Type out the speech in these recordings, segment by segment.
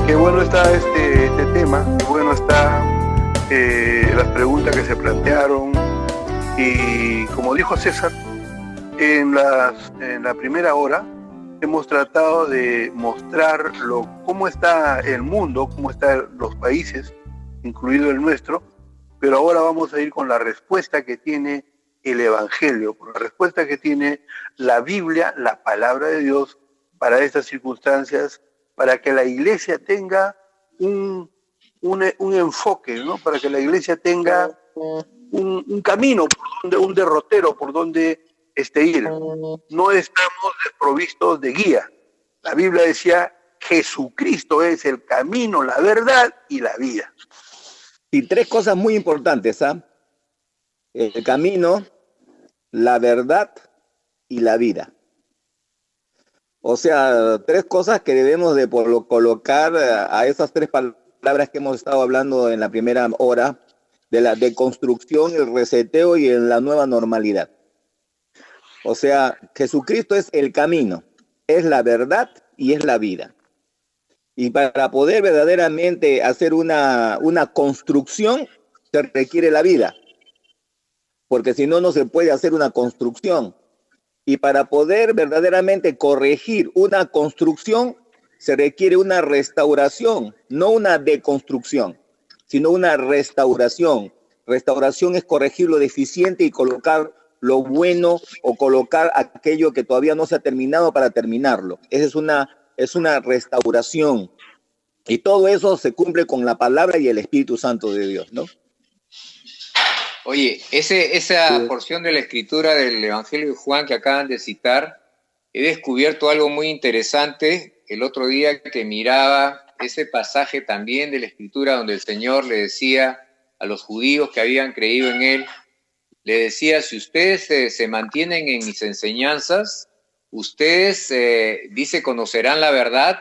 Qué bueno está este tema, qué bueno está las preguntas que se plantearon y como dijo César, en la primera hora hemos tratado de mostrar cómo está el mundo, cómo están los países, incluido el nuestro, pero ahora vamos a ir con la respuesta que tiene el Evangelio, con la respuesta que tiene la Biblia, la palabra de Dios, para estas circunstancias, para que la iglesia tenga un enfoque, ¿no? Para que la iglesia tenga un camino, un derrotero por donde ir. No estamos desprovistos de guía. La Biblia decía, Jesucristo es el camino, la verdad y la vida. Y tres cosas muy importantes, ¿ah? El camino, la verdad y la vida. O sea, tres cosas que debemos de colocar a esas tres palabras que hemos estado hablando en la primera hora, de la deconstrucción, el reseteo y en la nueva normalidad. O sea, Jesucristo es el camino, es la verdad y es la vida. Y para poder verdaderamente hacer una construcción, se requiere la vida. Porque si no, no se puede hacer una construcción. Y para poder verdaderamente corregir una construcción, se requiere una restauración, no una deconstrucción, sino una restauración. Restauración es corregir lo deficiente y colocar lo bueno o colocar aquello que todavía no se ha terminado para terminarlo. Esa es una restauración. Y todo eso se cumple con la palabra y el Espíritu Santo de Dios, ¿no? Oye, esa porción de la escritura del Evangelio de Juan que acaban de citar, he descubierto algo muy interesante el otro día que miraba ese pasaje también de la escritura donde el Señor le decía a los judíos que habían creído en Él, le decía, si ustedes se mantienen en mis enseñanzas, ustedes, dice, conocerán la verdad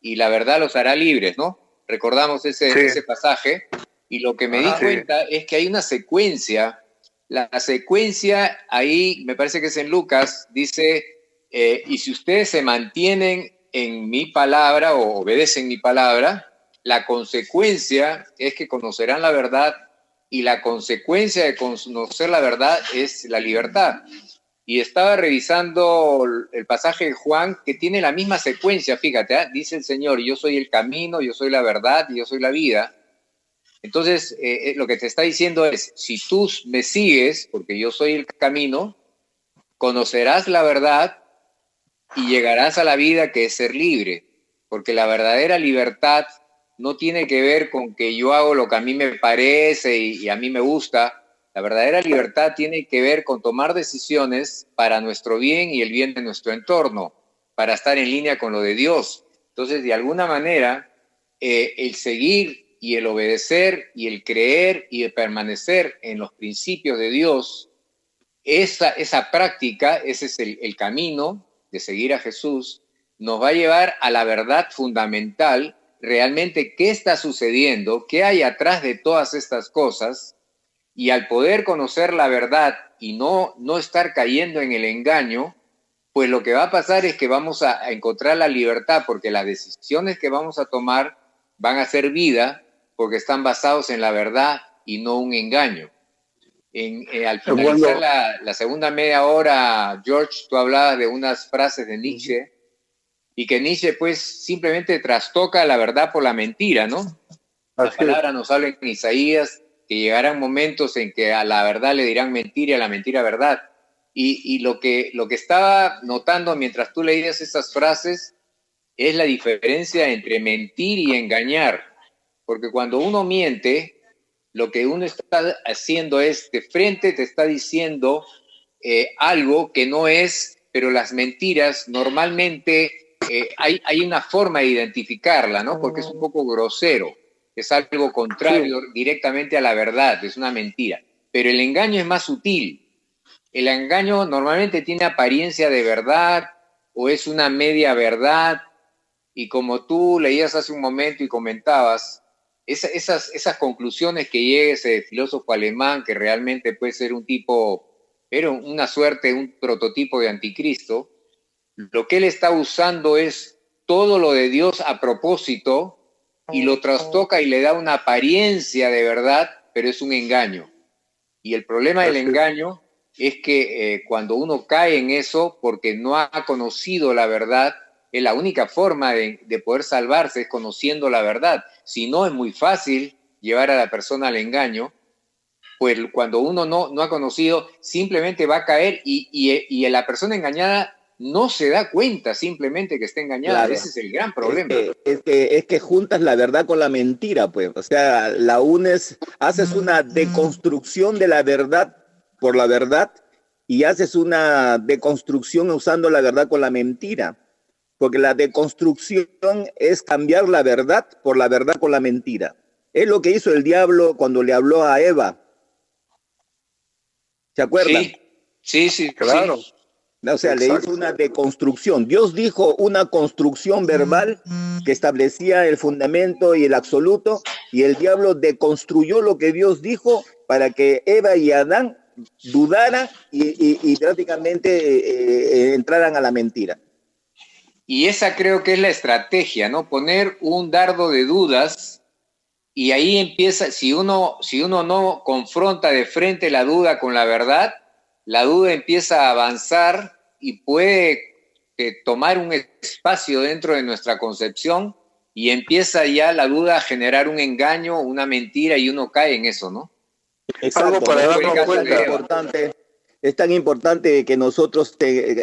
y la verdad los hará libres, ¿no? Recordamos ese pasaje. Y lo que me di cuenta es que hay una secuencia. La secuencia ahí, me parece que es en Lucas, dice, y si ustedes se mantienen en mi palabra o obedecen mi palabra, la consecuencia es que conocerán la verdad y la consecuencia de conocer la verdad es la libertad. Y estaba revisando el pasaje de Juan que tiene la misma secuencia, fíjate, ¿eh? Dice el Señor, yo soy el camino, yo soy la verdad y yo soy la vida. Entonces, lo que te está diciendo es, si tú me sigues, porque yo soy el camino, conocerás la verdad y llegarás a la vida que es ser libre, porque la verdadera libertad no tiene que ver con que yo hago lo que a mí me parece y a mí me gusta. La verdadera libertad tiene que ver con tomar decisiones para nuestro bien y el bien de nuestro entorno, para estar en línea con lo de Dios. Entonces, de alguna manera, el seguir y el obedecer y el creer y el permanecer en los principios de Dios, esa práctica, ese es el camino de seguir a Jesús, nos va a llevar a la verdad fundamental, realmente qué está sucediendo, qué hay atrás de todas estas cosas, y al poder conocer la verdad y no estar cayendo en el engaño, pues lo que va a pasar es que vamos a encontrar la libertad, porque las decisiones que vamos a tomar van a ser vida, porque están basados en la verdad y no un engaño. Al finalizar la segunda media hora, George, tú hablabas de unas frases de Nietzsche, y que Nietzsche pues simplemente trastoca la verdad por la mentira, ¿no? La palabra nos habla en Isaías que llegarán momentos en que a la verdad le dirán mentira y a la mentira verdad. Y lo que estaba notando mientras tú leías esas frases es la diferencia entre mentir y engañar. Porque cuando uno miente, lo que uno está haciendo es, de frente te está diciendo algo que no es, pero las mentiras normalmente hay una forma de identificarla, ¿no? Porque es un poco grosero, es algo contrario directamente a la verdad, es una mentira. Pero el engaño es más sutil. El engaño normalmente tiene apariencia de verdad o es una media verdad, y como tú leías hace un momento y comentabas, esas conclusiones que llega ese filósofo alemán, que realmente puede ser un tipo, era una suerte, un prototipo de anticristo, lo que él está usando es todo lo de Dios a propósito y lo trastoca y le da una apariencia de verdad, pero es un engaño. Y el problema del engaño es que cuando uno cae en eso porque no ha conocido la verdad, es la única forma de poder salvarse, es conociendo la verdad. Si no, es muy fácil llevar a la persona al engaño, pues cuando uno no ha conocido, simplemente va a caer y la persona engañada no se da cuenta simplemente que está engañada. Claro. Ese es el gran problema. Es que juntas la verdad con la mentira, pues. O sea, la unes, haces una deconstrucción de la verdad por la verdad y haces una deconstrucción usando la verdad con la mentira. Porque la deconstrucción es cambiar la verdad por la verdad con la mentira. Es lo que hizo el diablo cuando le habló a Eva. ¿Se acuerdan? Sí, claro. Sí. O sea, exacto. Le hizo una deconstrucción. Dios dijo una construcción verbal que establecía el fundamento y el absoluto, y el diablo deconstruyó lo que Dios dijo para que Eva y Adán dudaran y prácticamente entraran a la mentira. Y esa creo que es la estrategia, ¿no? Poner un dardo de dudas y ahí empieza, si uno no confronta de frente la duda con la verdad, la duda empieza a avanzar y puede tomar un espacio dentro de nuestra concepción y empieza ya la duda a generar un engaño, una mentira y uno cae en eso, ¿no? Exacto, para darnos cuenta, es tan importante que nosotros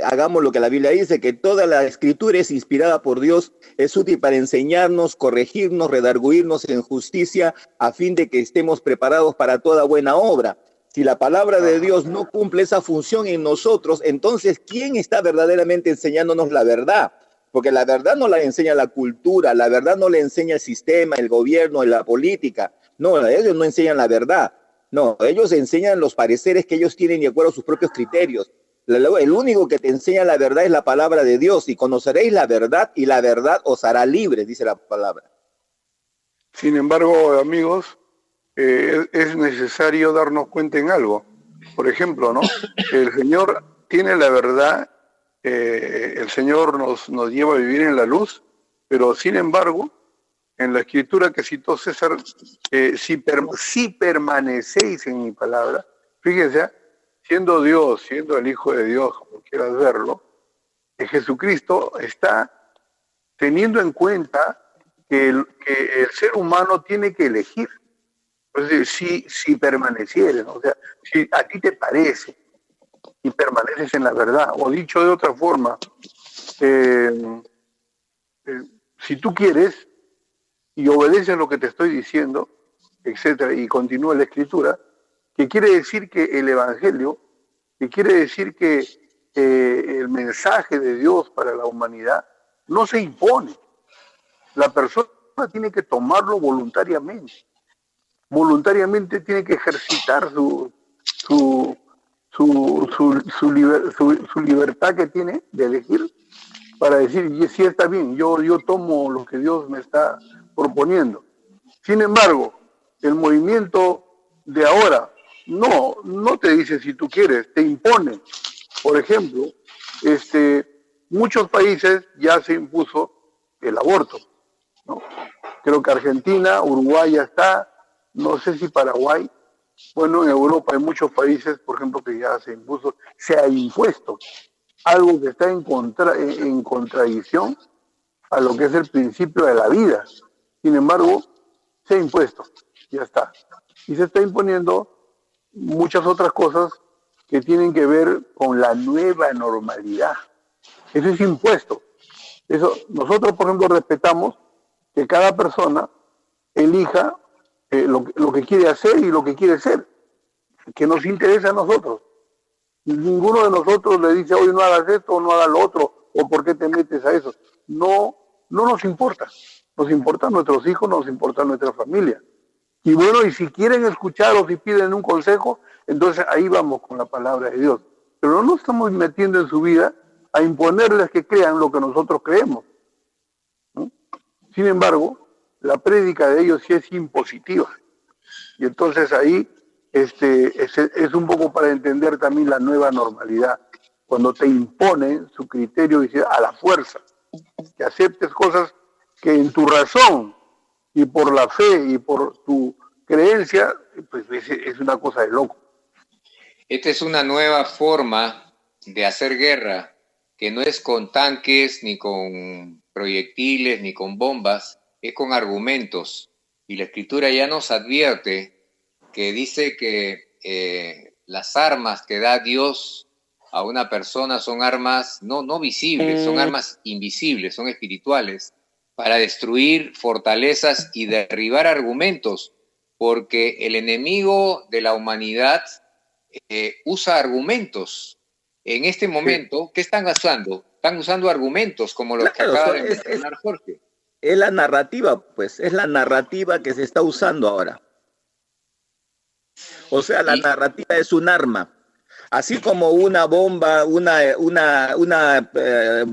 hagamos lo que la Biblia dice, que toda la escritura es inspirada por Dios, es útil para enseñarnos, corregirnos, redarguirnos en justicia, a fin de que estemos preparados para toda buena obra. Si la palabra de Dios no cumple esa función en nosotros, entonces, ¿quién está verdaderamente enseñándonos la verdad? Porque la verdad no la enseña la cultura, la verdad no le enseña el sistema, el gobierno, la política. No, ellos no enseñan la verdad. No, ellos enseñan los pareceres que ellos tienen de acuerdo a sus propios criterios. El único que te enseña la verdad es la palabra de Dios, y conoceréis la verdad y la verdad os hará libres, dice la palabra. Sin embargo, amigos, es necesario darnos cuenta en algo. Por ejemplo, ¿no? El Señor tiene la verdad, el Señor nos lleva a vivir en la luz, pero sin embargo, en la escritura que citó César, si permanecéis en mi palabra, fíjense, siendo Dios, siendo el Hijo de Dios, como quieras verlo, Jesucristo está teniendo en cuenta que el ser humano tiene que elegir. Es decir, si permanecieres, ¿no? O sea, si a ti te parece y permaneces en la verdad, o dicho de otra forma, si tú quieres y obedeces lo que te estoy diciendo, etcétera, y continúa la escritura, que quiere decir que el evangelio, que quiere decir que el mensaje de Dios para la humanidad no se impone. La persona tiene que tomarlo voluntariamente. Voluntariamente tiene que ejercitar su libertad que tiene de elegir para decir, sí, está bien, yo tomo lo que Dios me está proponiendo. Sin embargo, el movimiento de ahora no te dice si tú quieres, te impone. Por ejemplo, muchos países ya se impuso el aborto, ¿no? Creo que Argentina, Uruguay ya está, no sé si Paraguay. Bueno, en Europa hay muchos países, por ejemplo, que ya se ha impuesto algo que está en contradicción a lo que es el principio de la vida. Sin embargo, se ha impuesto, ya está. Y se está imponiendo muchas otras cosas que tienen que ver con la nueva normalidad. Eso es impuesto. Eso, nosotros, por ejemplo, respetamos que cada persona elija lo que quiere hacer y lo que quiere ser, que nos interesa a nosotros. Ninguno de nosotros le dice, oye, no hagas esto o no hagas lo otro, o por qué te metes a eso. No nos importa. Nos importan nuestros hijos, nos importa nuestra familia. Y bueno, y si quieren escuchar o si piden un consejo, entonces ahí vamos con la palabra de Dios. Pero no nos estamos metiendo en su vida a imponerles que crean lo que nosotros creemos, ¿no? Sin embargo, la prédica de ellos sí es impositiva. Y entonces ahí es un poco para entender también la nueva normalidad. Cuando te imponen su criterio, dice, a la fuerza, que aceptes cosas que en tu razón y por la fe y por tu creencia, pues es una cosa de loco. Esta es una nueva forma de hacer guerra, que no es con tanques, ni con proyectiles, ni con bombas, es con argumentos. Y la Escritura ya nos advierte que dice que las armas que da Dios a una persona son armas no visibles, son armas invisibles, son espirituales, para destruir fortalezas y derribar argumentos, porque el enemigo de la humanidad usa argumentos. En este momento, ¿qué están usando? Están usando argumentos como los que acaba de mencionar Jorge. Es la narrativa, pues, es la narrativa que se está usando ahora. O sea, la narrativa es un arma. Así como una bomba, una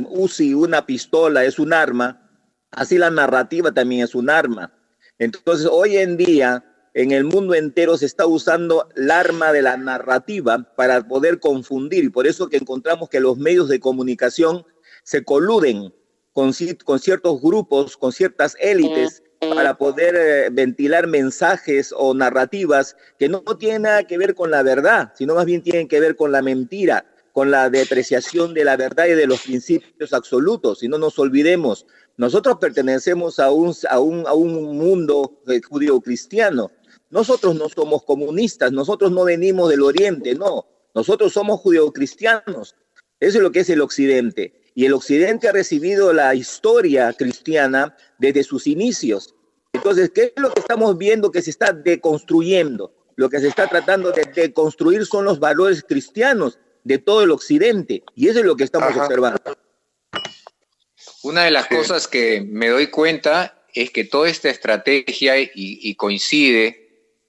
UCI, una pistola es un arma, así la narrativa también es un arma. Entonces, hoy en día, en el mundo entero se está usando el arma de la narrativa para poder confundir. Y por eso que encontramos que los medios de comunicación se coluden con ciertos grupos, con ciertas élites, para poder ventilar mensajes o narrativas que no tienen nada que ver con la verdad, sino más bien tienen que ver con la mentira, con la depreciación de la verdad y de los principios absolutos. Y no nos olvidemos, nosotros pertenecemos a un mundo judío-cristiano. Nosotros no somos comunistas, nosotros no venimos del Oriente, no. Nosotros somos judío-cristianos. Eso es lo que es el Occidente. Y el Occidente ha recibido la historia cristiana desde sus inicios. Entonces, ¿qué es lo que estamos viendo que se está deconstruyendo? Lo que se está tratando de deconstruir son los valores cristianos de todo el Occidente. Y eso es lo que estamos observando. Una de las cosas que me doy cuenta es que toda esta estrategia, y coincide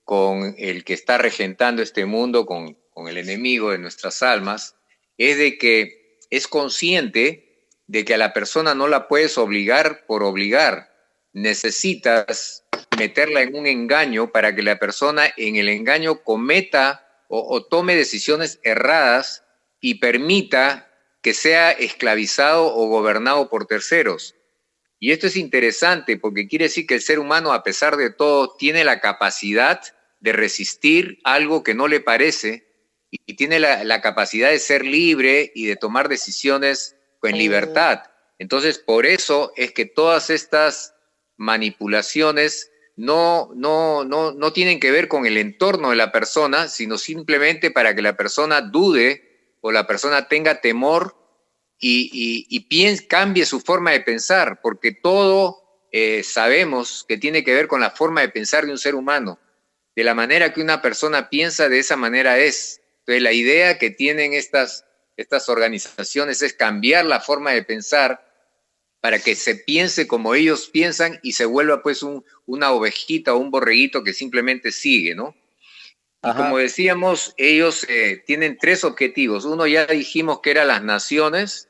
con el que está regentando este mundo, con el enemigo de nuestras almas, es de que es consciente de que a la persona no la puedes obligar por obligar. Necesitas meterla en un engaño para que la persona en el engaño cometa o tome decisiones erradas y permita que sea esclavizado o gobernado por terceros. Y esto es interesante porque quiere decir que el ser humano, a pesar de todo, tiene la capacidad de resistir algo que no le parece y tiene la capacidad de ser libre y de tomar decisiones con libertad. Entonces, por eso es que todas estas manipulaciones no tienen que ver con el entorno de la persona, sino simplemente para que la persona dude o la persona tenga temor y cambie su forma de pensar, porque todo sabemos que tiene que ver con la forma de pensar de un ser humano. De la manera que una persona piensa, de esa manera es. Entonces, la idea que tienen estas organizaciones es cambiar la forma de pensar para que se piense como ellos piensan y se vuelva pues una ovejita o un borreguito que simplemente sigue, ¿no? Y como decíamos, ellos tienen 3 objetivos. Uno ya dijimos que eran las naciones.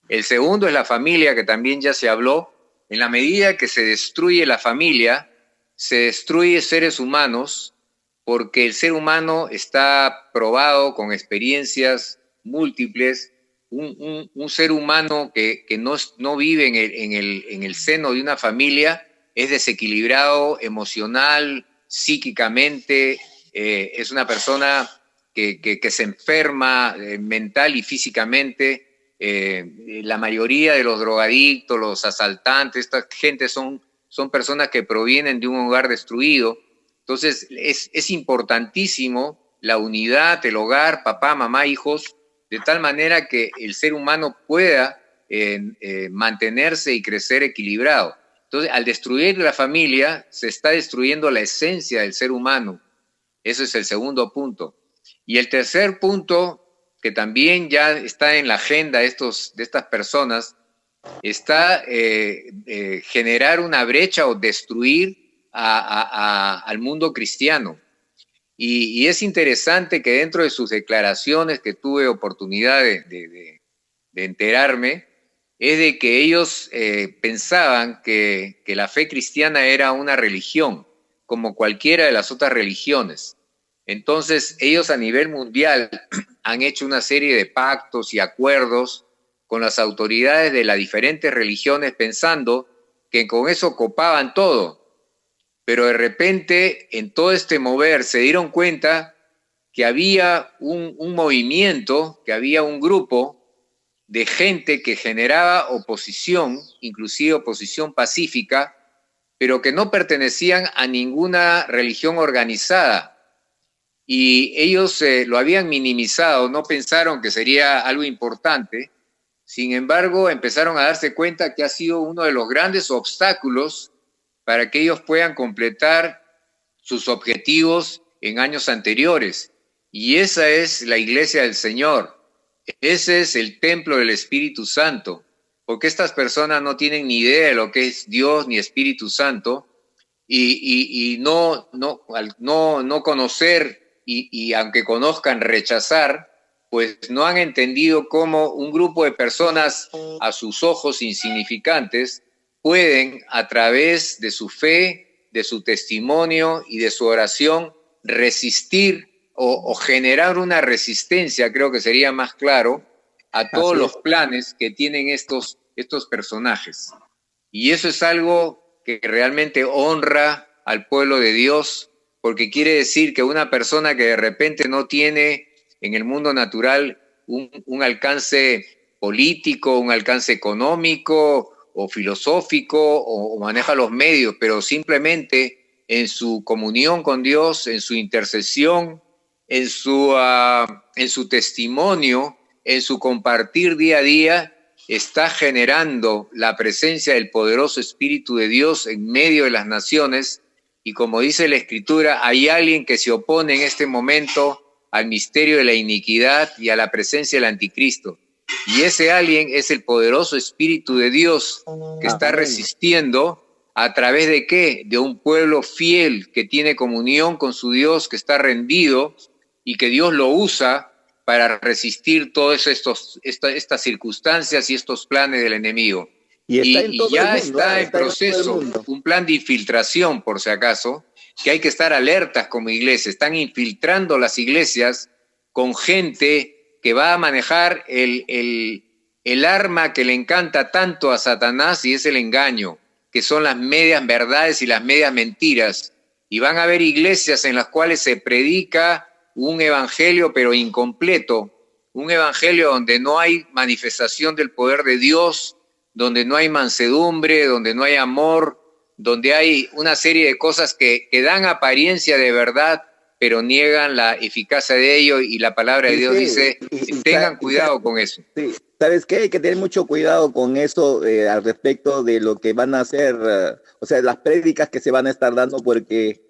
El segundo es la familia, que también ya se habló. En la medida que se destruye la familia, se destruye seres humanos, porque el ser humano está probado con experiencias múltiples. Un ser humano que no vive en el seno de una familia es desequilibrado emocional, psíquicamente, es una persona que se enferma mental y físicamente. La mayoría de los drogadictos, los asaltantes, esta gente son personas que provienen de un hogar destruido. Entonces es importantísimo la unidad, el hogar, papá, mamá, hijos, de tal manera que el ser humano pueda mantenerse y crecer equilibrado. Entonces, al destruir la familia, se está destruyendo la esencia del ser humano. Ese es el segundo punto. Y el tercer punto, que también ya está en la agenda de estas personas, está generar una brecha o destruir al mundo cristiano. Y es interesante que dentro de sus declaraciones, que tuve oportunidad de enterarme, es de que ellos pensaban que la fe cristiana era una religión, como cualquiera de las otras religiones. Entonces, ellos a nivel mundial han hecho una serie de pactos y acuerdos con las autoridades de las diferentes religiones, pensando que con eso copaban todo. pero de repente en todo este mover se dieron cuenta que había un movimiento, que había un grupo de gente que generaba oposición, inclusive oposición pacífica, pero que no pertenecían a ninguna religión organizada. Y ellos lo habían minimizado, no pensaron que sería algo importante. Sin embargo, empezaron a darse cuenta que ha sido uno de los grandes obstáculos para que ellos puedan completar sus objetivos en años anteriores. Y esa es la iglesia del Señor. Ese es el templo del Espíritu Santo, porque estas personas no tienen ni idea de lo que es Dios ni Espíritu Santo, y no conocer y aunque conozcan, rechazar, pues no han entendido cómo un grupo de personas a sus ojos insignificantes pueden, a través de su fe, de su testimonio y de su oración, resistir o generar una resistencia, creo que sería más claro, a todos los planes que tienen estos personajes. Y eso es algo que realmente honra al pueblo de Dios, porque quiere decir que una persona que de repente no tiene en el mundo natural un alcance político, un alcance económico o filosófico, o maneja los medios, pero simplemente en su comunión con Dios, en su intercesión, en su testimonio, en su compartir día a día, está generando la presencia del poderoso Espíritu de Dios en medio de las naciones. Y como dice la Escritura, hay alguien que se opone en este momento al misterio de la iniquidad y a la presencia del anticristo. Y ese alguien es el poderoso Espíritu de Dios que está resistiendo. ¿A través de qué? De un pueblo fiel que tiene comunión con su Dios, que está rendido, y que Dios lo usa para resistir todas estas circunstancias y estos planes del enemigo. Y ya está en proceso un plan de infiltración, por si acaso, que hay que estar alertas como iglesia. Están infiltrando las iglesias con gente que va a manejar el arma que le encanta tanto a Satanás, y es el engaño, que son las medias verdades y las medias mentiras. Y van a haber iglesias en las cuales se predica un evangelio pero incompleto, un evangelio donde no hay manifestación del poder de Dios, donde no hay mansedumbre, donde no hay amor, donde hay una serie de cosas que dan apariencia de verdad, pero niegan la eficacia de ello, y la palabra de Dios dice, tengan cuidado con eso. Sí. ¿Sabes qué? Hay que tener mucho cuidado con eso al respecto de lo que van a hacer, o sea, las prédicas que se van a estar dando, porque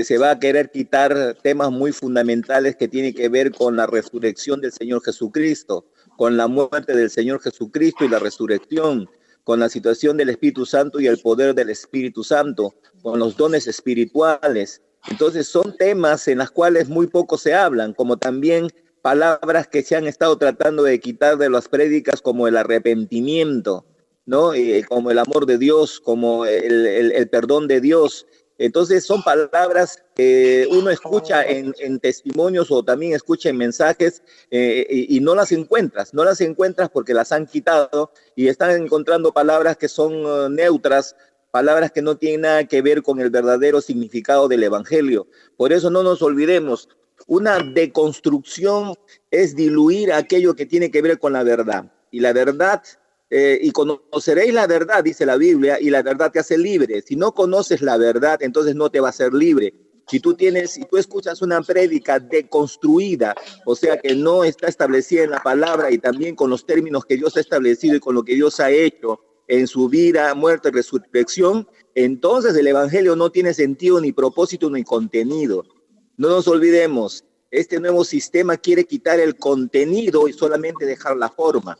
se va a querer quitar temas muy fundamentales que tienen que ver con la resurrección del Señor Jesucristo, con la muerte del Señor Jesucristo y la resurrección, con la situación del Espíritu Santo y el poder del Espíritu Santo, con los dones espirituales. Entonces son temas en los cuales muy poco se hablan, como también palabras que se han estado tratando de quitar de las prédicas, como el arrepentimiento, ¿no? Como el amor de Dios, como el perdón de Dios. Entonces son palabras que uno escucha en testimonios o también escucha en mensajes y no las encuentras porque las han quitado, y están encontrando palabras que son neutras, palabras que no tienen nada que ver con el verdadero significado del Evangelio. Por eso no nos olvidemos, una deconstrucción es diluir aquello que tiene que ver con la verdad. Y la verdad, y conoceréis la verdad, dice la Biblia, y la verdad te hace libre. Si no conoces la verdad, entonces no te va a hacer libre. Si tú escuchas una prédica deconstruida, o sea que no está establecida en la palabra y también con los términos que Dios ha establecido y con lo que Dios ha hecho en su vida, muerte y resurrección, entonces el Evangelio no tiene sentido, ni propósito, ni contenido. No nos olvidemos, este nuevo sistema quiere quitar el contenido y solamente dejar la forma.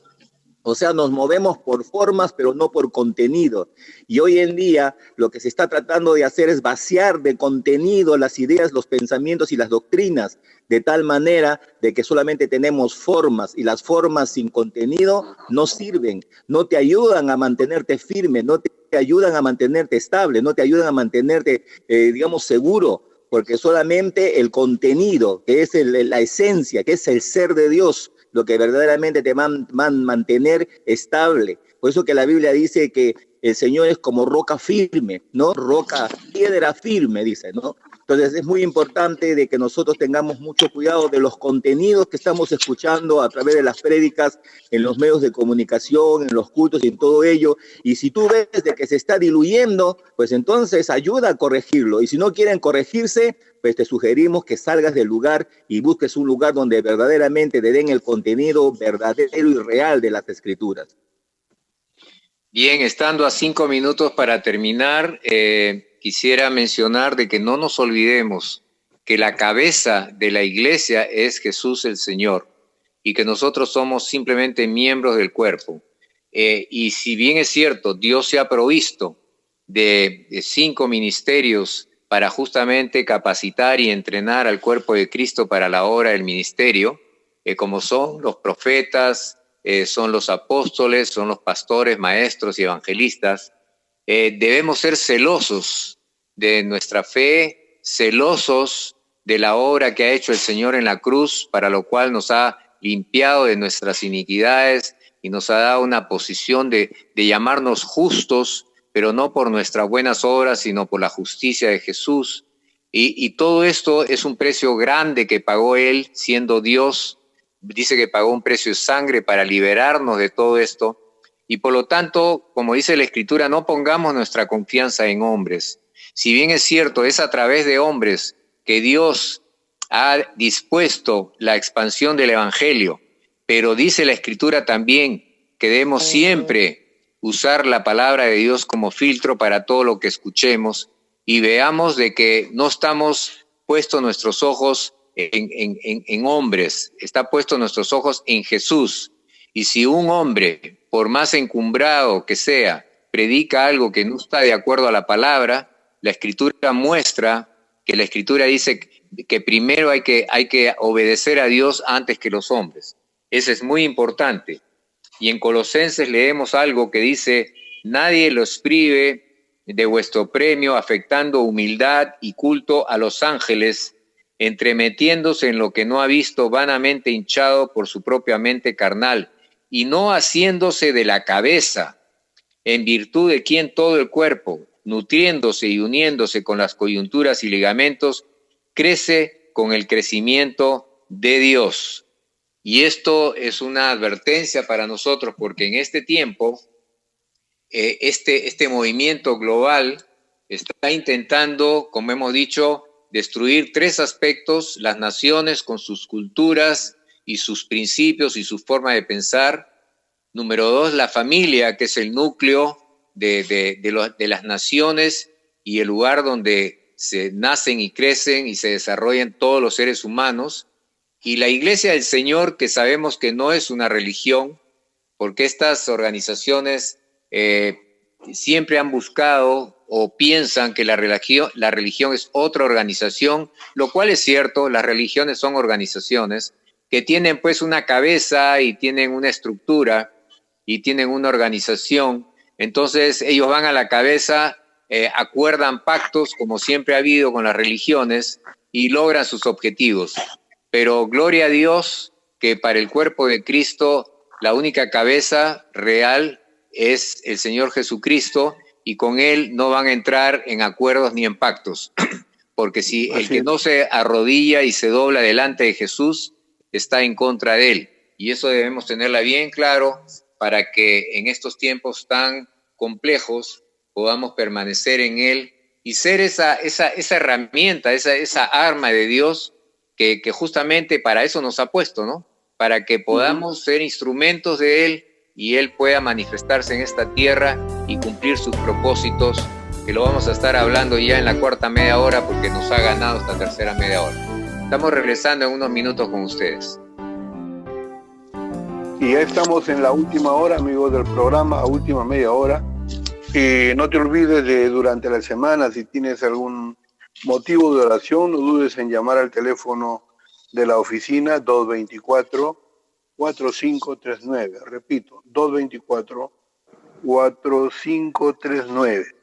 O sea, nos movemos por formas, pero no por contenido. Y hoy en día lo que se está tratando de hacer es vaciar de contenido las ideas, los pensamientos y las doctrinas, de tal manera de que solamente tenemos formas, y las formas sin contenido no sirven, no te ayudan a mantenerte firme, no te ayudan a mantenerte estable, no te ayudan a mantenerte, digamos, seguro, porque solamente el contenido, que es la esencia, que es el ser de Dios, lo que verdaderamente te va a mantener estable, Por eso que la Biblia dice que el Señor es como roca firme, ¿no? Roca, piedra firme, dice, ¿no? Entonces es muy importante de que nosotros tengamos mucho cuidado de los contenidos que estamos escuchando a través de las prédicas, en los medios de comunicación, en los cultos y en todo ello. Y si tú ves de que se está diluyendo, pues entonces ayuda a corregirlo. Y si no quieren corregirse, pues te sugerimos que salgas del lugar y busques un lugar donde verdaderamente te den el contenido verdadero y real de las Escrituras. Bien, estando a 5 minutos para terminar, quisiera mencionar de que no nos olvidemos que la cabeza de la iglesia es Jesús el Señor y que nosotros somos simplemente miembros del cuerpo. Y si bien es cierto, Dios se ha provisto de 5 ministerios para justamente capacitar y entrenar al cuerpo de Cristo para la obra del ministerio, como son los profetas, son los apóstoles, son los pastores, maestros y evangelistas. Debemos ser celosos de nuestra fe, celosos de la obra que ha hecho el Señor en la cruz, para lo cual nos ha limpiado de nuestras iniquidades y nos ha dado una posición de llamarnos justos, pero no por nuestras buenas obras, sino por la justicia de Jesús. Y todo esto es un precio grande que pagó Él siendo Dios. Dice que pagó un precio de sangre para liberarnos de todo esto. Y por lo tanto, como dice la Escritura, no pongamos nuestra confianza en hombres. Si bien es cierto, es a través de hombres que Dios ha dispuesto la expansión del Evangelio, pero dice la Escritura también que debemos siempre usar la palabra de Dios como filtro para todo lo que escuchemos y veamos de que no estamos puestos nuestros ojos en hombres, está puesto nuestros ojos en Jesús. Y si un hombre, por más encumbrado que sea, predica algo que no está de acuerdo a la palabra, la Escritura muestra que la Escritura dice que primero hay que obedecer a Dios antes que los hombres. Eso es muy importante. Y en Colosenses leemos algo que dice: nadie los prive de vuestro premio, afectando humildad y culto a los ángeles, entremetiéndose en lo que no ha visto, vanamente hinchado por su propia mente carnal, y no haciéndose de la cabeza, en virtud de quien todo el cuerpo, nutriéndose y uniéndose con las coyunturas y ligamentos, crece con el crecimiento de Dios. Y esto es una advertencia para nosotros, porque en este tiempo, este movimiento global está intentando, como hemos dicho, destruir 3 aspectos: las naciones con sus culturas y sus principios y su forma de pensar. Número 2, la familia, que es el núcleo de las naciones y el lugar donde se nacen y crecen y se desarrollan todos los seres humanos. Y la Iglesia del Señor, que sabemos que no es una religión, porque estas organizaciones siempre han buscado o piensan que la religión es otra organización, lo cual es cierto. Las religiones son organizaciones que tienen pues una cabeza y tienen una estructura y tienen una organización. Entonces ellos van a la cabeza, acuerdan pactos como siempre ha habido con las religiones y logran sus objetivos. Pero gloria a Dios que para el cuerpo de Cristo la única cabeza real es el Señor Jesucristo, y con Él no van a entrar en acuerdos ni en pactos, porque si el que no se arrodilla y se dobla delante de Jesús está en contra de Él. Y eso debemos tenerla bien claro para que en estos tiempos tan complejos podamos permanecer en Él y ser esa herramienta, esa arma de Dios que justamente para eso nos ha puesto, ¿no? Para que podamos ser instrumentos de Él y Él pueda manifestarse en esta tierra y cumplir sus propósitos, que lo vamos a estar hablando ya en la cuarta media hora, porque nos ha ganado esta tercera media hora. Estamos regresando en unos minutos con ustedes. Y ya estamos en la última hora, amigos del programa, última media hora. No te olvides de durante la semana, si tienes algún motivo de oración, no dudes en llamar al teléfono de la oficina 224-4539. Repito, 224-4539.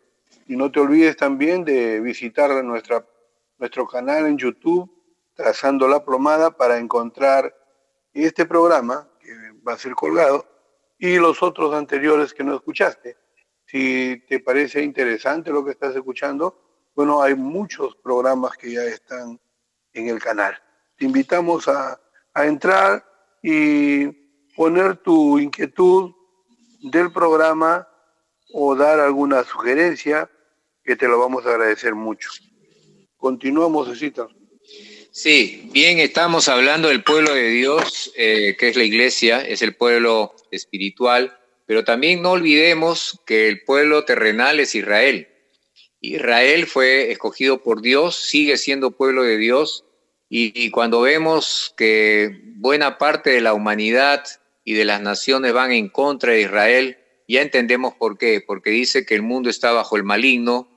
Y no te olvides también de visitar nuestro canal en YouTube, Trazando la Plomada, para encontrar este programa que va a ser colgado y los otros anteriores que no escuchaste. Si te parece interesante lo que estás escuchando, bueno, hay muchos programas que ya están en el canal. Te invitamos a entrar y poner tu inquietud del programa o dar alguna sugerencia, que te lo vamos a agradecer mucho. Continuamos, Cecita. Sí, bien, estamos hablando del pueblo de Dios, que es la iglesia, es el pueblo espiritual, pero también no olvidemos que el pueblo terrenal es Israel. Israel fue escogido por Dios, sigue siendo pueblo de Dios, y cuando vemos que buena parte de la humanidad y de las naciones van en contra de Israel, ya entendemos por qué, porque dice que el mundo está bajo el maligno,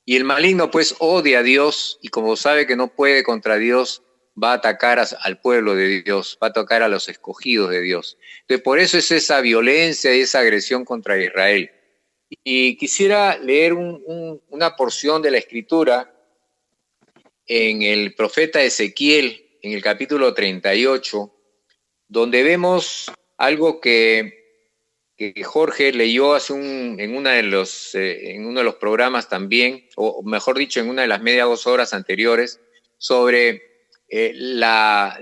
y el maligno pues odia a Dios, y como sabe que no puede contra Dios, va a atacar al pueblo de Dios, va a atacar a los escogidos de Dios. Entonces por eso es esa violencia y esa agresión contra Israel. Y quisiera leer una porción de la Escritura en el profeta Ezequiel, en el capítulo 38, donde vemos algo que Jorge leyó en uno de los programas también, o mejor dicho, en una de las media 2 horas anteriores, sobre la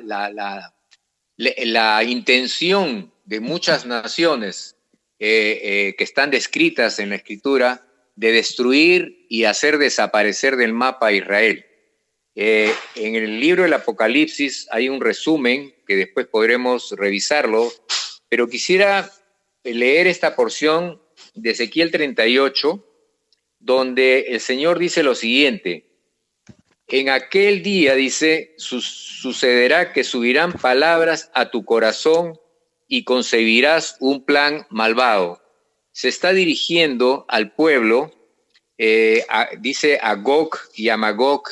intención de muchas naciones que están descritas en la Escritura de destruir y hacer desaparecer del mapa a Israel. En el libro del Apocalipsis hay un resumen que después podremos revisarlo, pero quisiera leer esta porción de Ezequiel 38, donde el Señor dice lo siguiente: en aquel día, dice, sucederá que subirán palabras a tu corazón y concebirás un plan malvado. Se está dirigiendo al pueblo, dice a Gog y a Magog,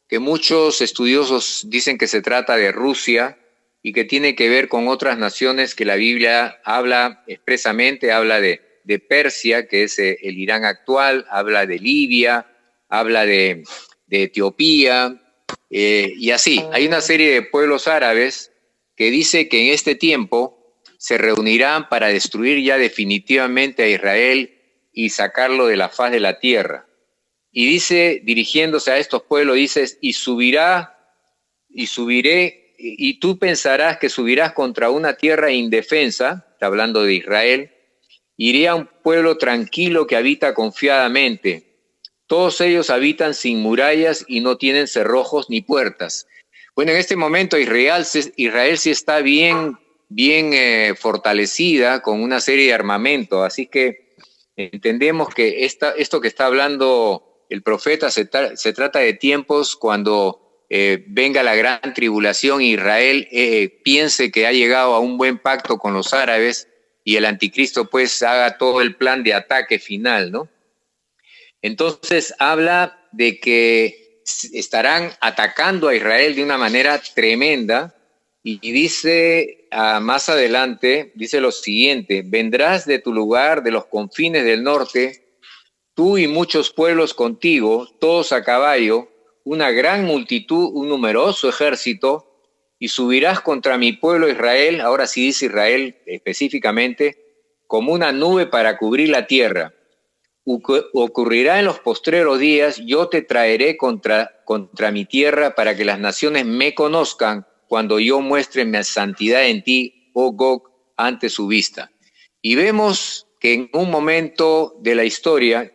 que muchos estudiosos dicen que se trata de Rusia y que tiene que ver con otras naciones que la Biblia habla expresamente, habla de Persia, que es el Irán actual, habla de Libia, habla de Etiopía, y así. Hay una serie de pueblos árabes que dice que en este tiempo se reunirán para destruir ya definitivamente a Israel y sacarlo de la faz de la tierra. Y dice, dirigiéndose a estos pueblos, dice, y subiré, y tú pensarás que subirás contra una tierra indefensa, está hablando de Israel, iré a un pueblo tranquilo que habita confiadamente. Todos ellos habitan sin murallas y no tienen cerrojos ni puertas. Bueno, en este momento Israel sí está bien fortalecida con una serie de armamento, así que entendemos que esto que está hablando el profeta se trata de tiempos cuando venga la gran tribulación y Israel piense que ha llegado a un buen pacto con los árabes y el anticristo pues haga todo el plan de ataque final, ¿no? Entonces habla de que estarán atacando a Israel de una manera tremenda y dice más adelante, dice lo siguiente: vendrás de tu lugar, de los confines del norte, tú y muchos pueblos contigo, todos a caballo, una gran multitud, un numeroso ejército, y subirás contra mi pueblo Israel, ahora sí dice Israel específicamente, como una nube para cubrir la tierra. Ocurrirá en los postreros días, yo te traeré contra mi tierra para que las naciones me conozcan cuando yo muestre mi santidad en ti, oh Gog, ante su vista. Y vemos que en un momento de la historia,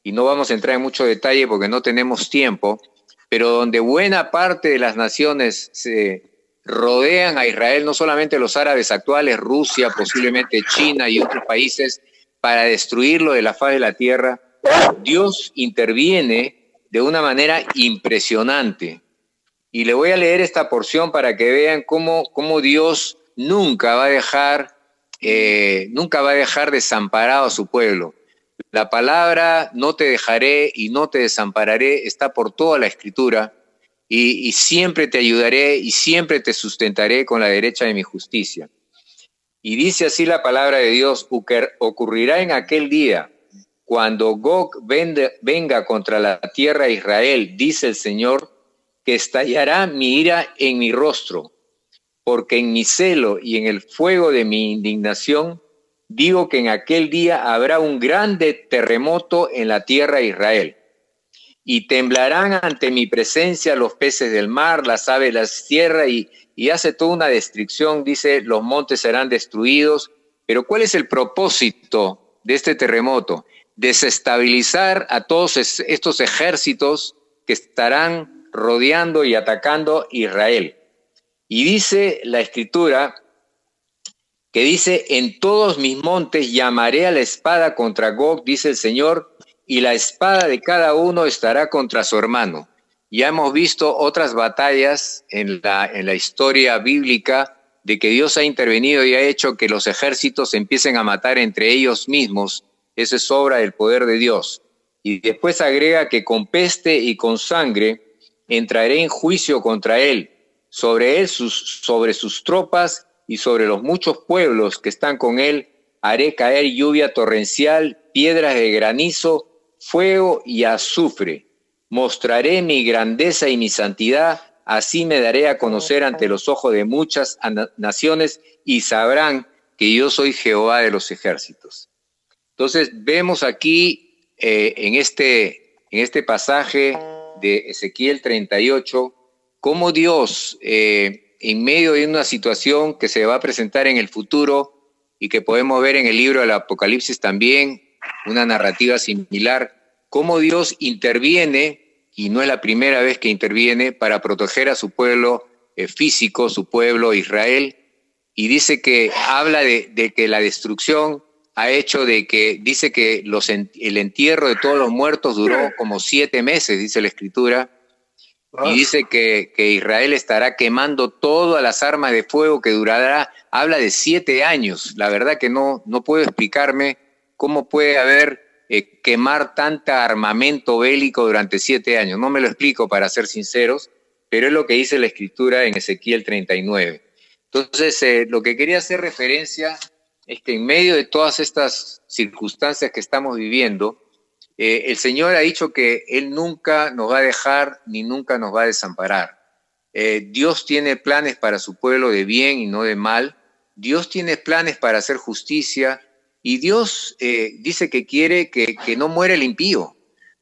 y no vamos a entrar en mucho detalle porque no tenemos tiempo, pero donde buena parte de las naciones se rodean a Israel, no solamente los árabes actuales, Rusia, posiblemente China y otros países, para destruirlo de la faz de la tierra, Dios interviene de una manera impresionante. Y le voy a leer esta porción para que vean cómo Dios nunca va a dejar desamparado a su pueblo. La palabra no te dejaré y no te desampararé está por toda la Escritura y siempre te ayudaré y siempre te sustentaré con la derecha de mi justicia. Y dice así la palabra de Dios: ocurrirá en aquel día, cuando Gog venga contra la tierra de Israel, dice el Señor, que estallará mi ira en mi rostro, porque en mi celo y en el fuego de mi indignación digo que en aquel día habrá un grande terremoto en la tierra de Israel. Y temblarán ante mi presencia los peces del mar, las aves de la tierra, y hace toda una descripción, dice, los montes serán destruidos. Pero ¿cuál es el propósito de este terremoto? Desestabilizar a todos estos ejércitos que estarán rodeando y atacando Israel. Y dice la Escritura, que dice, en todos mis montes llamaré a la espada contra Gog, dice el Señor, y la espada de cada uno estará contra su hermano. Ya hemos visto otras batallas en la historia bíblica de que Dios ha intervenido y ha hecho que los ejércitos empiecen a matar entre ellos mismos. Eso es obra del poder de Dios. Y después agrega que con peste y con sangre entraré en juicio contra él, sobre sus tropas y sobre los muchos pueblos que están con él. Haré caer lluvia torrencial, piedras de granizo, fuego y azufre. Mostraré mi grandeza y mi santidad, así me daré a conocer ante los ojos de muchas naciones y sabrán que yo soy Jehová de los ejércitos. Entonces vemos aquí en este pasaje de Ezequiel 38, cómo Dios, en medio de una situación que se va a presentar en el futuro y que podemos ver en el libro del Apocalipsis también, una narrativa similar, cómo Dios interviene, y no es la primera vez que interviene, para proteger a su pueblo físico, su pueblo Israel, y dice que habla de que la destrucción ha hecho dice que el entierro de todos los muertos duró como 7 meses, dice la Escritura, y dice que Israel estará quemando todas las armas de fuego que durará, habla de 7 años. La verdad que no puedo explicarme cómo puede haber quemar tanta armamento bélico durante 7 años. No me lo explico, para ser sinceros, pero es lo que dice la Escritura en Ezequiel 39. Entonces, lo que quería hacer referencia es que en medio de todas estas circunstancias que estamos viviendo, el Señor ha dicho que Él nunca nos va a dejar ni nunca nos va a desamparar. Dios tiene planes para su pueblo de bien y no de mal. Dios tiene planes para hacer justicia, y Dios dice que quiere que no muera el impío.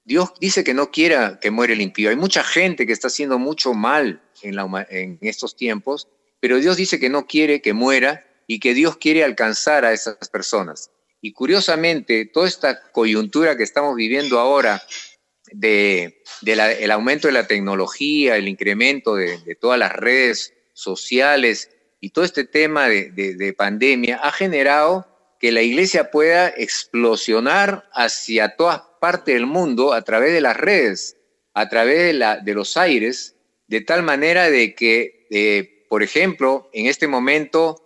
Dios dice que no quiera que muera el impío. Hay mucha gente que está haciendo mucho mal en estos tiempos, pero Dios dice que no quiere que muera y que Dios quiere alcanzar a esas personas. Y curiosamente, toda esta coyuntura que estamos viviendo ahora el aumento de la tecnología, el incremento de todas las redes sociales y todo este tema de pandemia ha generado que la iglesia pueda explosionar hacia todas partes del mundo a través de las redes, a través de los aires, de tal manera de que, por ejemplo, en este momento,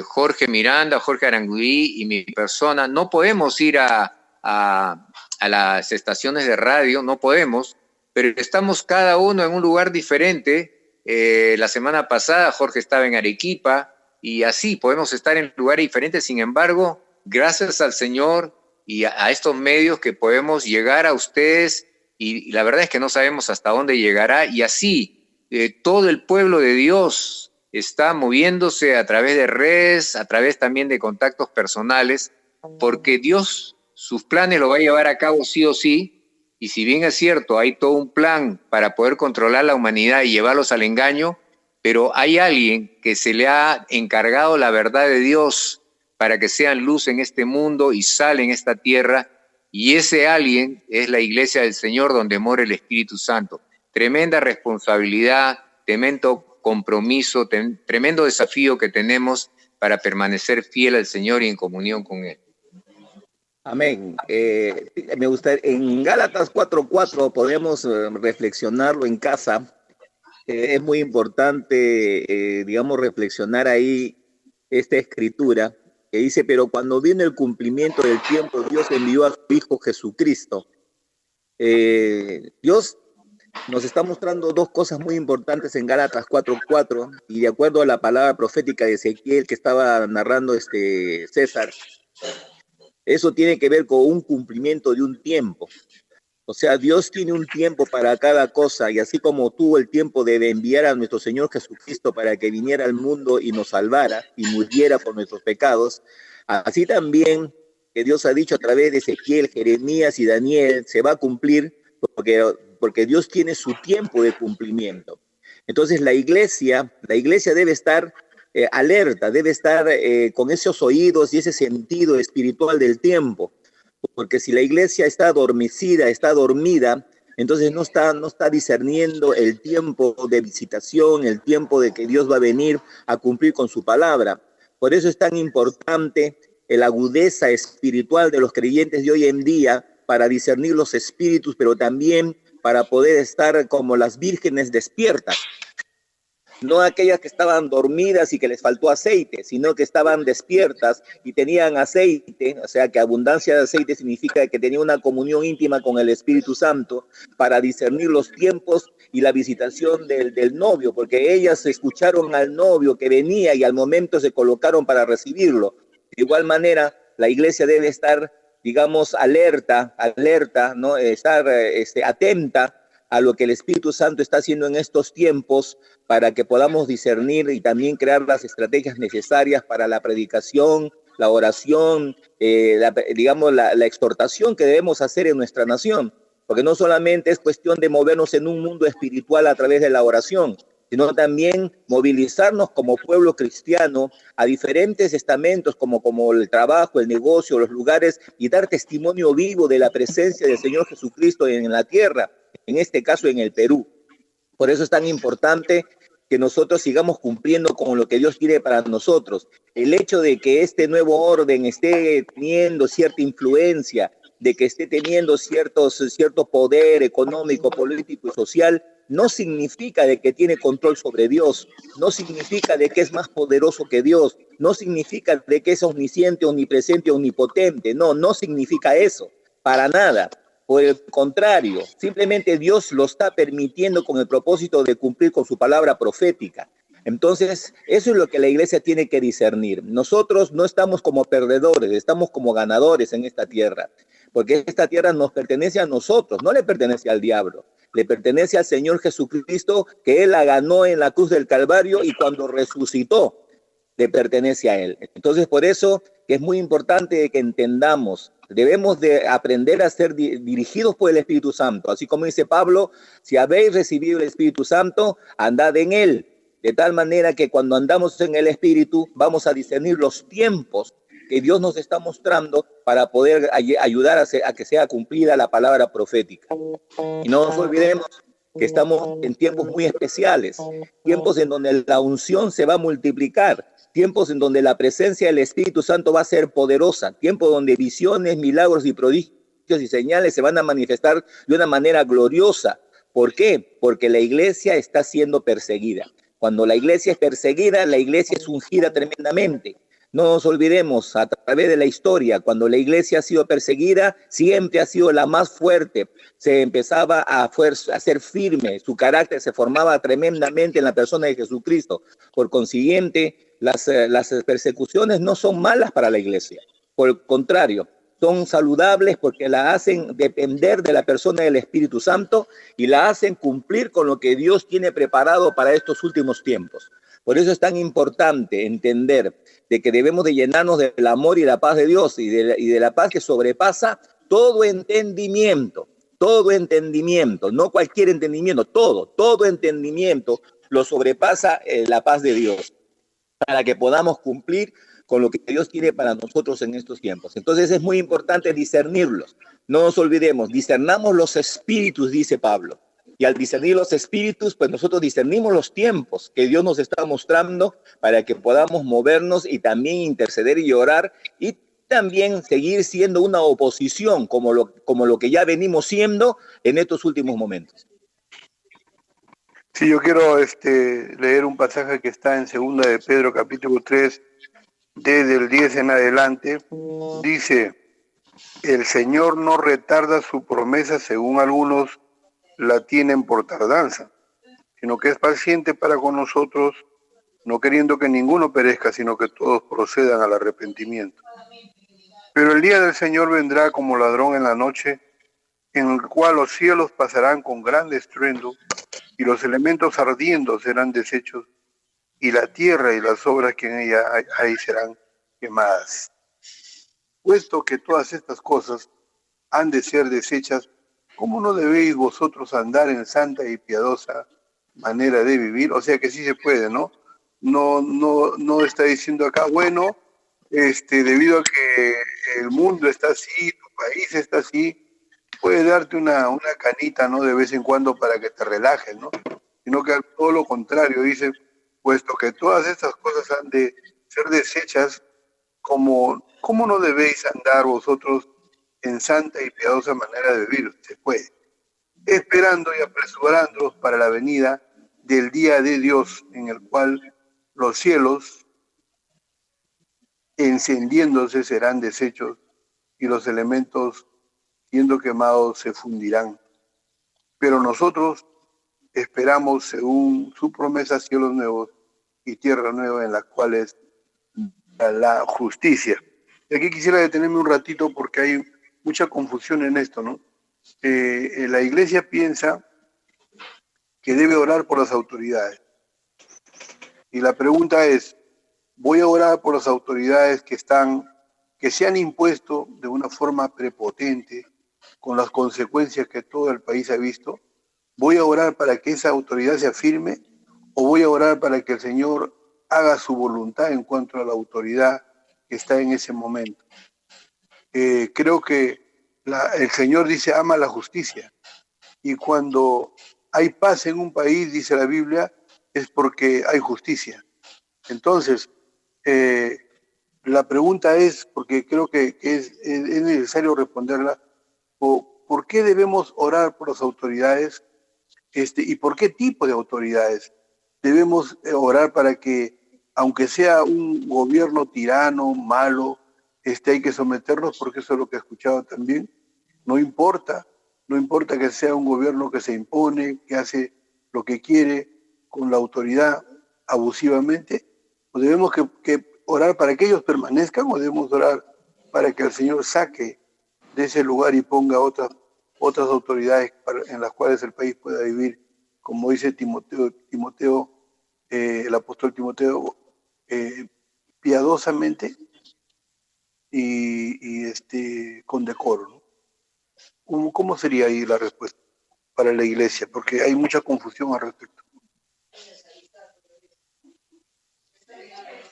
Jorge Miranda, Jorge Aranguí y mi persona no podemos ir a las estaciones de radio, no podemos, pero estamos cada uno en un lugar diferente. La semana pasada Jorge estaba en Arequipa, y así podemos estar en lugares diferentes. Sin embargo, gracias al Señor y a estos medios que podemos llegar a ustedes, y la verdad es que no sabemos hasta dónde llegará, y así todo el pueblo de Dios está moviéndose a través de redes, a través también de contactos personales, porque Dios sus planes lo va a llevar a cabo sí o sí. Y si bien es cierto, hay todo un plan para poder controlar la humanidad y llevarlos al engaño, pero hay alguien que se le ha encargado la verdad de Dios para que sean luz en este mundo y sal en esta tierra, y ese alguien es la iglesia del Señor, donde mora el Espíritu Santo. Tremenda responsabilidad, tremendo compromiso, tremendo desafío que tenemos para permanecer fiel al Señor y en comunión con Él. Amén. Me gusta, en Gálatas 4:4 podemos reflexionarlo en casa. Es muy importante, digamos, reflexionar ahí esta escritura que dice: pero cuando vino el cumplimiento del tiempo, Dios envió a su Hijo Jesucristo. Dios nos está mostrando dos cosas muy importantes en Gálatas 4:4, y de acuerdo a la palabra profética de Ezequiel que estaba narrando César, eso tiene que ver con un cumplimiento de un tiempo. O sea, Dios tiene un tiempo para cada cosa, y así como tuvo el tiempo de enviar a nuestro Señor Jesucristo para que viniera al mundo y nos salvara y muriera por nuestros pecados, Así también que Dios ha dicho a través de Ezequiel, Jeremías y Daniel, se va a cumplir porque Dios tiene su tiempo de cumplimiento. Entonces la iglesia debe estar alerta, debe estar con esos oídos y ese sentido espiritual del tiempo, porque si la iglesia está adormecida, está dormida, entonces no está discerniendo el tiempo de visitación, el tiempo de que Dios va a venir a cumplir con su palabra. Por eso es tan importante la agudeza espiritual de los creyentes de hoy en día para discernir los espíritus, pero también para poder estar como las vírgenes despiertas. No aquellas que estaban dormidas y que les faltó aceite, sino que estaban despiertas y tenían aceite, o sea que abundancia de aceite significa que tenían una comunión íntima con el Espíritu Santo para discernir los tiempos y la visitación del novio, porque ellas escucharon al novio que venía y al momento se colocaron para recibirlo. De igual manera, la iglesia debe estar, digamos, alerta, ¿no? Estar atenta a lo que el Espíritu Santo está haciendo en estos tiempos para que podamos discernir y también crear las estrategias necesarias para la predicación, la oración, la exhortación que debemos hacer en nuestra nación. Porque no solamente es cuestión de movernos en un mundo espiritual a través de la oración, sino también movilizarnos como pueblo cristiano a diferentes estamentos como el trabajo, el negocio, los lugares, y dar testimonio vivo de la presencia del Señor Jesucristo en la tierra, en este caso en el Perú. Por eso es tan importante que nosotros sigamos cumpliendo con lo que Dios quiere para nosotros. El hecho de que este nuevo orden esté teniendo cierta influencia, de que esté teniendo cierto poder económico, político y social, no significa de que tiene control sobre Dios, no significa de que es más poderoso que Dios, no significa de que es omnisciente, omnipresente, omnipotente, no significa eso, para nada. Por el contrario, simplemente Dios lo está permitiendo con el propósito de cumplir con su palabra profética. Entonces, eso es lo que la iglesia tiene que discernir. Nosotros no estamos como perdedores, estamos como ganadores en esta tierra, porque esta tierra nos pertenece a nosotros, no le pertenece al diablo. Le pertenece al Señor Jesucristo, que Él la ganó en la cruz del Calvario y cuando resucitó, le pertenece a Él. Entonces, por eso que es muy importante que entendamos, debemos de aprender a ser dirigidos por el Espíritu Santo. Así como dice Pablo, si habéis recibido el Espíritu Santo, andad en Él. De tal manera que cuando andamos en el Espíritu, vamos a discernir los tiempos que Dios nos está mostrando para poder ayudar a que sea cumplida la palabra profética. Y no nos olvidemos que estamos en tiempos muy especiales, tiempos en donde la unción se va a multiplicar, tiempos en donde la presencia del Espíritu Santo va a ser poderosa, tiempos donde visiones, milagros y prodigios y señales se van a manifestar de una manera gloriosa. ¿Por qué? Porque la iglesia está siendo perseguida. Cuando la iglesia es perseguida, la iglesia es ungida tremendamente. No nos olvidemos, a través de la historia, cuando la iglesia ha sido perseguida, siempre ha sido la más fuerte. Se empezaba a ser firme, su carácter se formaba tremendamente en la persona de Jesucristo. Por consiguiente, las persecuciones no son malas para la iglesia. Por el contrario, son saludables porque la hacen depender de la persona del Espíritu Santo y la hacen cumplir con lo que Dios tiene preparado para estos últimos tiempos. Por eso es tan importante entender de que debemos de llenarnos del amor y la paz de Dios y de la paz que sobrepasa todo entendimiento, no cualquier entendimiento, todo entendimiento lo sobrepasa la paz de Dios para que podamos cumplir con lo que Dios quiere para nosotros en estos tiempos. Entonces es muy importante discernirlos. No nos olvidemos, discernamos los espíritus, dice Pablo. Y al discernir los espíritus, pues nosotros discernimos los tiempos que Dios nos está mostrando para que podamos movernos y también interceder y orar y también seguir siendo una oposición como lo que ya venimos siendo en estos últimos momentos. Sí, yo quiero leer un pasaje que está en 2 de Pedro capítulo 3, desde el 10 en adelante. Dice, el Señor no retarda su promesa según algunos la tienen por tardanza, sino que es paciente para con nosotros, no queriendo que ninguno perezca, sino que todos procedan al arrepentimiento. Pero el día del Señor vendrá como ladrón en la noche, en el cual los cielos pasarán con gran estruendo, y los elementos ardiendo serán deshechos, y la tierra y las obras que en ella hay serán quemadas. puesto que todas estas cosas han de ser desechas, ¿cómo no debéis vosotros andar en santa y piadosa manera de vivir? O sea que sí se puede, ¿no? No está diciendo acá, bueno, debido a que el mundo está así, tu país está así, puede darte una canita, ¿no? De vez en cuando para que te relajes, ¿no? Sino que todo lo contrario, dice, puesto que todas estas cosas han de ser desechas, ¿cómo no debéis andar vosotros en santa y piadosa manera de vivir? Se puede. Esperando y apresurándolos para la venida del día de Dios, en el cual los cielos, encendiéndose, serán deshechos y los elementos, siendo quemados, se fundirán. Pero nosotros esperamos, según su promesa, cielos nuevos y tierra nueva en las cuales la justicia. Y aquí quisiera detenerme un ratito porque hay mucha confusión en esto, ¿no? La iglesia piensa que debe orar por las autoridades. Y la pregunta es, ¿voy a orar por las autoridades que se han impuesto de una forma prepotente, con las consecuencias que todo el país ha visto? ¿Voy a orar para que esa autoridad se afirme o voy a orar para que el Señor haga su voluntad en cuanto a la autoridad que está en ese momento? Creo que el Señor dice, ama la justicia. Y cuando hay paz en un país, dice la Biblia, es porque hay justicia. Entonces, la pregunta es, porque creo que es necesario responderla, ¿por qué debemos orar por las autoridades? ¿Y por qué tipo de autoridades? Debemos orar para que, aunque sea un gobierno tirano, malo, hay que someternos, porque eso es lo que he escuchado también. No importa que sea un gobierno que se impone, que hace lo que quiere con la autoridad abusivamente, o debemos que orar para que ellos permanezcan, o debemos orar para que el Señor saque de ese lugar y ponga otras autoridades en las cuales el país pueda vivir, como dice el apóstol Timoteo, piadosamente y con decoro, ¿no? ¿Cómo sería ahí la respuesta para la iglesia? Porque hay mucha confusión al respecto.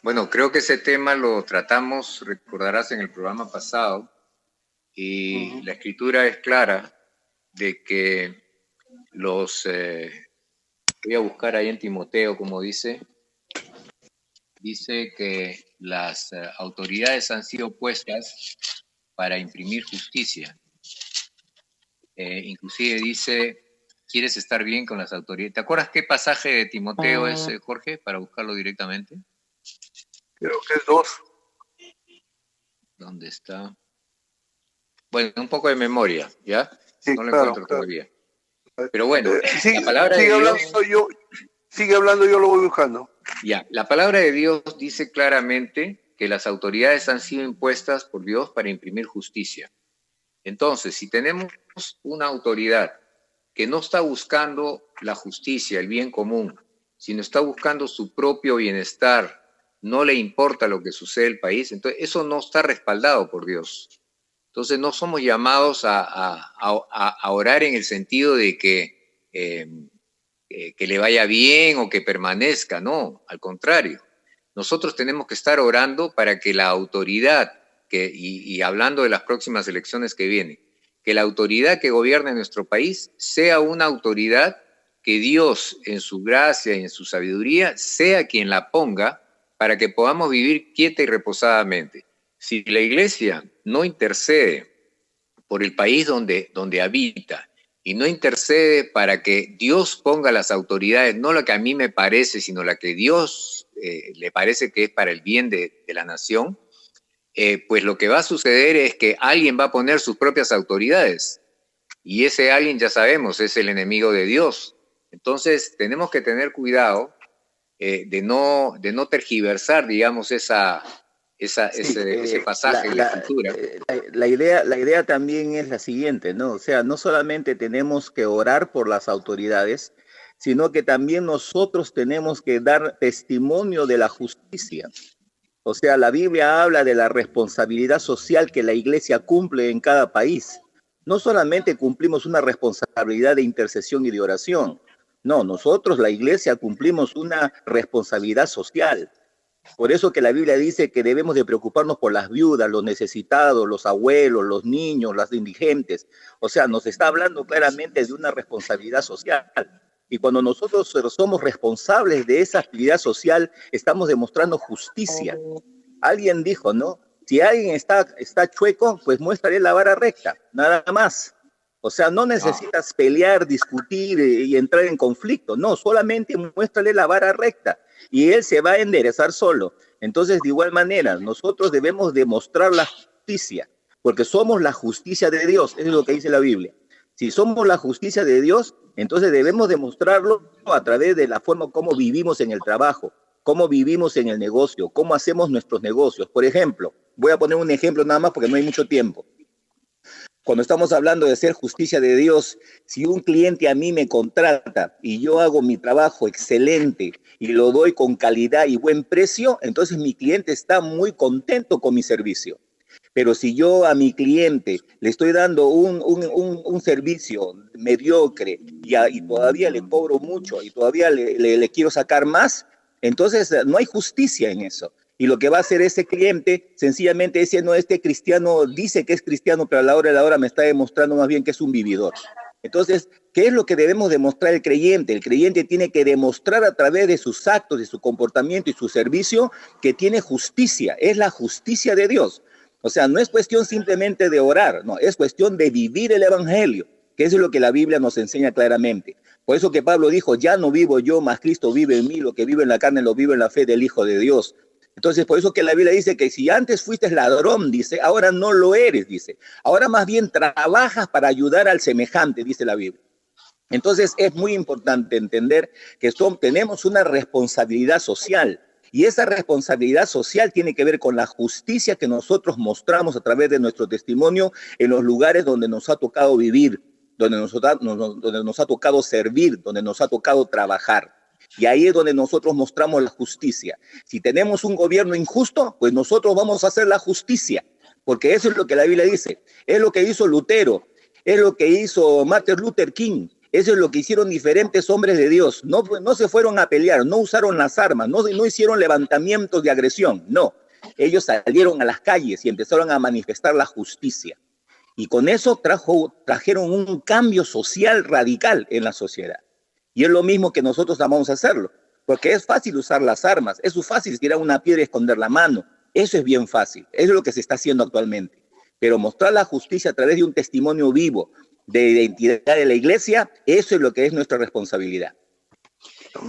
Bueno, creo que ese tema lo tratamos, recordarás, en el programa pasado, y la escritura es clara de que voy a buscar ahí en Timoteo, como dice que las autoridades han sido puestas para imprimir justicia. Inclusive dice, ¿quieres estar bien con las autoridades? ¿Te acuerdas qué pasaje de Timoteo es, Jorge, para buscarlo directamente? Creo que es 2. ¿Dónde está? Bueno, un poco de memoria, ¿ya? Sí, no lo encuentro todavía. Pero bueno, la palabra de Dios... Sigue hablando, yo lo voy buscando. Ya, la palabra de Dios dice claramente que las autoridades han sido impuestas por Dios para imprimir justicia. Entonces, si tenemos una autoridad que no está buscando la justicia, el bien común, sino está buscando su propio bienestar, no le importa lo que sucede en el país, entonces eso no está respaldado por Dios. Entonces no somos llamados a orar en el sentido de que le vaya bien o que permanezca, no, al contrario. Nosotros tenemos que estar orando para que la autoridad, y hablando de las próximas elecciones que vienen, que la autoridad que gobierne nuestro país sea una autoridad que Dios, en su gracia y en su sabiduría, sea quien la ponga para que podamos vivir quieta y reposadamente. Si la iglesia no intercede por el país donde habita y no intercede para que Dios ponga las autoridades, no lo que a mí me parece, sino la que Dios le parece que es para el bien de la nación, pues lo que va a suceder es que alguien va a poner sus propias autoridades y ese alguien, ya sabemos, es el enemigo de Dios. Entonces tenemos que tener cuidado de no tergiversar, digamos, ese pasaje de la Escritura. La idea también es la siguiente, ¿no? O sea, no solamente tenemos que orar por las autoridades, sino que también nosotros tenemos que dar testimonio de la justicia. O sea, la Biblia habla de la responsabilidad social que la iglesia cumple en cada país. No solamente cumplimos una responsabilidad de intercesión y de oración. No, nosotros, la iglesia, cumplimos una responsabilidad social. Por eso que la Biblia dice que debemos de preocuparnos por las viudas, los necesitados, los abuelos, los niños, las indigentes. O sea, nos está hablando claramente de una responsabilidad social. Y cuando nosotros somos responsables de esa actividad social, estamos demostrando justicia. Alguien dijo, ¿no? Si alguien está chueco, pues muéstrale la vara recta, nada más. O sea, no necesitas pelear, discutir y entrar en conflicto. No, solamente muéstrale la vara recta y él se va a enderezar solo. Entonces, de igual manera, nosotros debemos demostrar la justicia, porque somos la justicia de Dios. Eso es lo que dice la Biblia. Si somos la justicia de Dios, entonces debemos demostrarlo a través de la forma como vivimos en el trabajo, cómo vivimos en el negocio, cómo hacemos nuestros negocios. Por ejemplo, voy a poner un ejemplo nada más porque no hay mucho tiempo. Cuando estamos hablando de ser justicia de Dios, si un cliente a mí me contrata y yo hago mi trabajo excelente y lo doy con calidad y buen precio, entonces mi cliente está muy contento con mi servicio. Pero si yo a mi cliente le estoy dando un servicio mediocre y todavía le cobro mucho y todavía le quiero sacar más, entonces no hay justicia en eso. Y lo que va a hacer ese cliente, sencillamente este cristiano dice que es cristiano, pero a la hora de la hora me está demostrando más bien que es un vividor. Entonces, ¿qué es lo que debemos demostrar el creyente? El creyente tiene que demostrar a través de sus actos, de su comportamiento y su servicio que tiene justicia. Es la justicia de Dios. O sea, no es cuestión simplemente de orar, no, es cuestión de vivir el evangelio, que eso es lo que la Biblia nos enseña claramente. Por eso que Pablo dijo, ya no vivo yo, mas Cristo vive en mí, lo que vivo en la carne lo vivo en la fe del Hijo de Dios. Entonces, por eso que la Biblia dice que si antes fuiste ladrón, dice, ahora no lo eres, dice. Ahora más bien trabajas para ayudar al semejante, dice la Biblia. Entonces, es muy importante entender que tenemos una responsabilidad social. Y esa responsabilidad social tiene que ver con la justicia que nosotros mostramos a través de nuestro testimonio en los lugares donde nos ha tocado vivir, donde nos ha tocado servir, donde nos ha tocado trabajar. Y ahí es donde nosotros mostramos la justicia. Si tenemos un gobierno injusto, pues nosotros vamos a hacer la justicia, porque eso es lo que la Biblia dice. Es lo que hizo Lutero, es lo que hizo Martin Luther King. Eso es lo que hicieron diferentes hombres de Dios. No se fueron a pelear, no usaron las armas, no hicieron levantamientos de agresión. No, ellos salieron a las calles y empezaron a manifestar la justicia. Y con eso trajeron un cambio social radical en la sociedad. Y es lo mismo que nosotros vamos a hacerlo, porque es fácil usar las armas, es fácil tirar una piedra y esconder la mano. Eso es bien fácil, eso es lo que se está haciendo actualmente. Pero mostrar la justicia a través de un testimonio vivo, de identidad de la iglesia, eso es lo que es nuestra responsabilidad.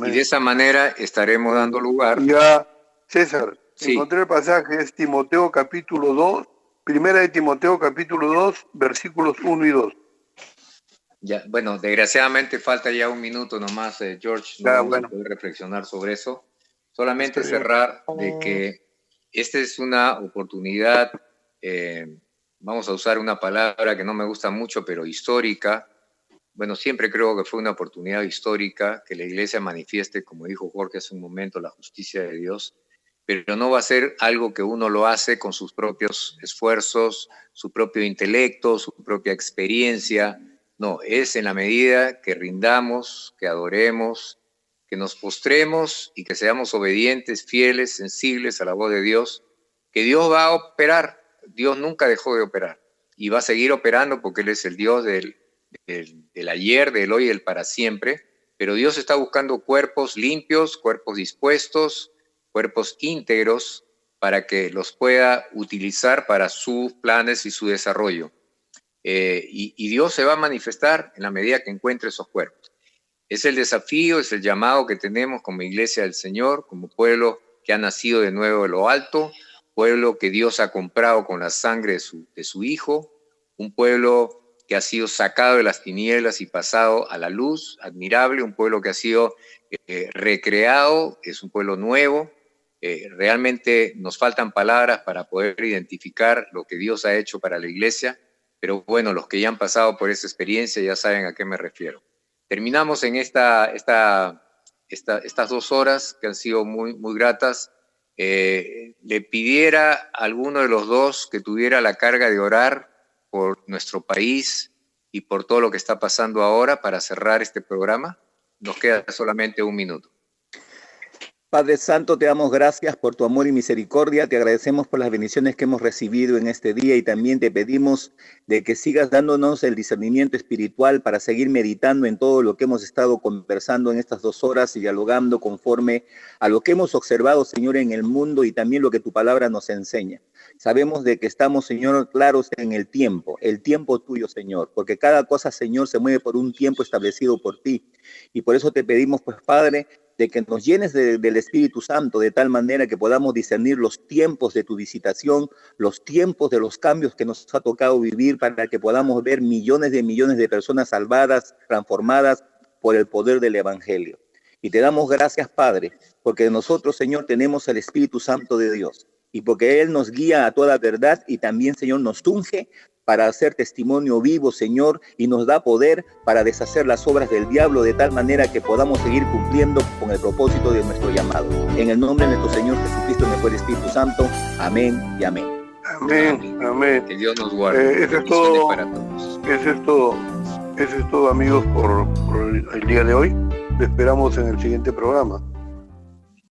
Y de esa manera estaremos dando lugar. Ya, César, sí. Encontré el pasaje, es Timoteo capítulo 2, primera de Timoteo capítulo 2, versículos 1 y 2. Ya, bueno, desgraciadamente falta ya un minuto nomás, George, no vamos a poder reflexionar sobre eso. Solamente cerrar de que esta es una oportunidad, vamos a usar una palabra que no me gusta mucho, pero histórica. Bueno, siempre creo que fue una oportunidad histórica que la iglesia manifieste, como dijo Jorge hace un momento, la justicia de Dios, pero no va a ser algo que uno lo hace con sus propios esfuerzos, su propio intelecto, su propia experiencia. No, es en la medida que rindamos, que adoremos, que nos postremos y que seamos obedientes, fieles, sensibles a la voz de Dios, que Dios va a operar. Dios nunca dejó de operar y va a seguir operando porque Él es el Dios del ayer, del hoy y del para siempre. Pero Dios está buscando cuerpos limpios, cuerpos dispuestos, cuerpos íntegros para que los pueda utilizar para sus planes y su desarrollo. Y Dios se va a manifestar en la medida que encuentre esos cuerpos. Es el desafío, es el llamado que tenemos como iglesia del Señor, como pueblo que ha nacido de nuevo de lo alto, pueblo que Dios ha comprado con la sangre de su Hijo, un pueblo que ha sido sacado de las tinieblas y pasado a la luz, admirable, un pueblo que ha sido recreado, es un pueblo nuevo. Realmente nos faltan palabras para poder identificar lo que Dios ha hecho para la iglesia. Pero bueno, los que ya han pasado por esa experiencia ya saben a qué me refiero. Terminamos en estas 2 horas que han sido muy, muy gratas. le pidiera a alguno de los dos que tuviera la carga de orar por nuestro país y por todo lo que está pasando ahora para cerrar este programa. Nos queda solamente un minuto. Padre Santo, te damos gracias por tu amor y misericordia, te agradecemos por las bendiciones que hemos recibido en este día y también te pedimos de que sigas dándonos el discernimiento espiritual para seguir meditando en todo lo que hemos estado conversando en estas 2 horas y dialogando conforme a lo que hemos observado, Señor, en el mundo y también lo que tu palabra nos enseña. Sabemos de que estamos, Señor, claros en el tiempo tuyo, Señor, porque cada cosa, Señor, se mueve por un tiempo establecido por ti. Y por eso te pedimos, pues, Padre, de que nos llenes del Espíritu Santo de tal manera que podamos discernir los tiempos de tu visitación, los tiempos de los cambios que nos ha tocado vivir para que podamos ver millones de personas salvadas, transformadas por el poder del Evangelio. Y te damos gracias, Padre, porque nosotros, Señor, tenemos el Espíritu Santo de Dios y porque Él nos guía a toda verdad y también, Señor, nos unge para hacer testimonio vivo, Señor, y nos da poder para deshacer las obras del diablo de tal manera que podamos seguir cumpliendo con el propósito de nuestro llamado. En el nombre de nuestro Señor Jesucristo, en el Espíritu Santo. Amén y amén. Amén, amén. Que Dios nos guarde. Eso es todo. Eso es todo, amigos, por el día de hoy. Lo esperamos en el siguiente programa.